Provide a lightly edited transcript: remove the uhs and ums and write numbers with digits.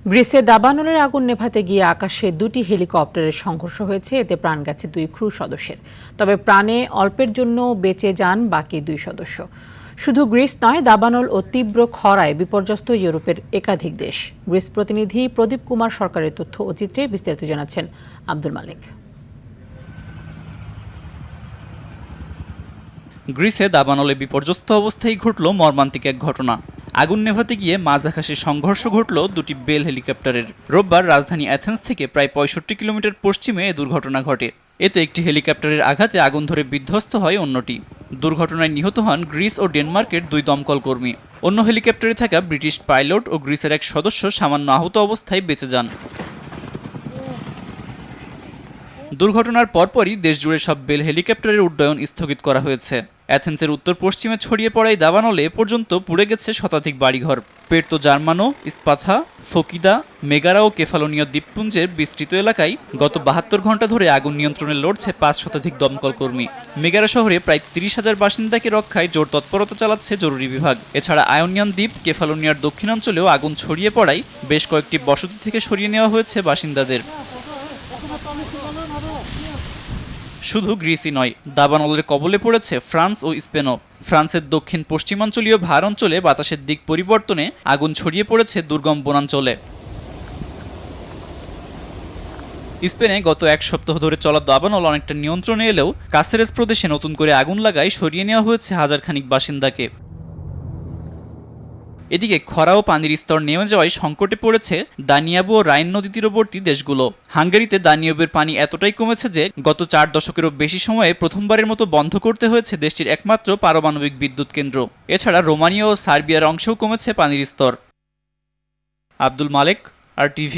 গ্রিসে দাবানলের আগুন নেভাতে গিয়ে আকাশে দুটি হেলিকপ্টারের সংঘর্ষ হয়েছে। এতে প্রাণ গেছে 2 ক্রু সদস্যের। তবে প্রাণে অল্পের জন্য বেঁচে যান বাকি 2 সদস্য। শুধু গ্রিস নয়, দাবানল ও তীব্র খরায় বিপর্যস্ত ইউরোপের একাধিক দেশ। গ্রিস প্রতিনিধি প্রদীপ কুমার সরকারের তথ্য ও চিত্রে বিস্তারিত জানাচ্ছেন আব্দুল মালিক। গ্রিসে দাবানলে বিপর্যস্ত অবস্থায় ঘটল মর্মান্তিক এক ঘটনা। আগুন নেভাতে গিয়ে মাঝ আকাশে সংঘর্ষ ঘটল দুটি বেল হেলিকপ্টারের। রোববার রাজধানী অ্যাথেন্স থেকে প্রায় 65 কিলোমিটার পশ্চিমে এ দুর্ঘটনা ঘটে। এতে একটি হেলিকপ্টারের আঘাতে আগুন ধরে বিধ্বস্ত হয় অন্যটি। দুর্ঘটনায় নিহত হন গ্রিস ও ডেনমার্কের 2 দমকল কর্মী। অন্য হেলিকপ্টারে থাকা ব্রিটিশ পাইলট ও গ্রিসের এক সদস্য সামান্য আহত অবস্থায় বেঁচে যান। দুর্ঘটনার পরপরই দেশজুড়ে সব বেল হেলিকপ্টারের উড্ডয়ন স্থগিত করা হয়েছে। অ্যাথেন্সের উত্তর পশ্চিমে ছড়িয়ে পড়ায় দাবানলে এ পর্যন্ত পুড়ে গেছে শতাধিক বাড়িঘর। পের্তো জার্মানো, স্পাথা, ফকিদা, মেগারা ও কেফালোনিয়া দ্বীপপুঞ্জের বিস্তৃত এলাকায় গত 72 ঘন্টা ধরে আগুন নিয়ন্ত্রণে লড়ছে 5 শতাধিক দমকল কর্মী। মেগারা শহরে প্রায় 30,000 বাসিন্দাকে রক্ষায় জোর তৎপরতা চালাচ্ছে জরুরি বিভাগ। এছাড়া আয়োনিয়ান দ্বীপ কেফালোনিয়ার দক্ষিণাঞ্চলেও আগুন ছড়িয়ে পড়ায় বেশ কয়েকটি বসতি থেকে সরিয়ে নেওয়া হয়েছে বাসিন্দাদের। শুধু গ্রিসই নয়, দাবানলের কবলে পড়েছে ফ্রান্স ও স্পেনও। ফ্রান্সের দক্ষিণ পশ্চিমাঞ্চলীয় ভার অঞ্চলে বাতাসের দিক পরিবর্তনে আগুন ছড়িয়ে পড়েছে দুর্গম বনাঞ্চলে। স্পেনে গত 1 সপ্তাহ ধরে চলা দাবানল অনেকটা নিয়ন্ত্রণে এলেও কাসেরেস প্রদেশে নতুন করে আগুন লাগায় সরিয়ে নেওয়া হয়েছে হাজারখানিক বাসিন্দাকে। এদিকে খরা ও পানির স্তর নেমে যাওয়ায় সংকটে পড়েছে দানিয়াবু ও রাইন নদী তীরবর্তী দেশগুলো। হাঙ্গেরিতে দানিয়াবের পানি এতটাই কমেছে যে গত 4 দশকেরও বেশি সময়ে প্রথমবারের মতো বন্ধ করতে হয়েছে দেশটির একমাত্র পারমাণবিক বিদ্যুৎ কেন্দ্র। এছাড়া রোমানিয়া ও সার্বিয়ার অংশেও কমেছে পানির স্তর। আব্দুল মালেক, RTV।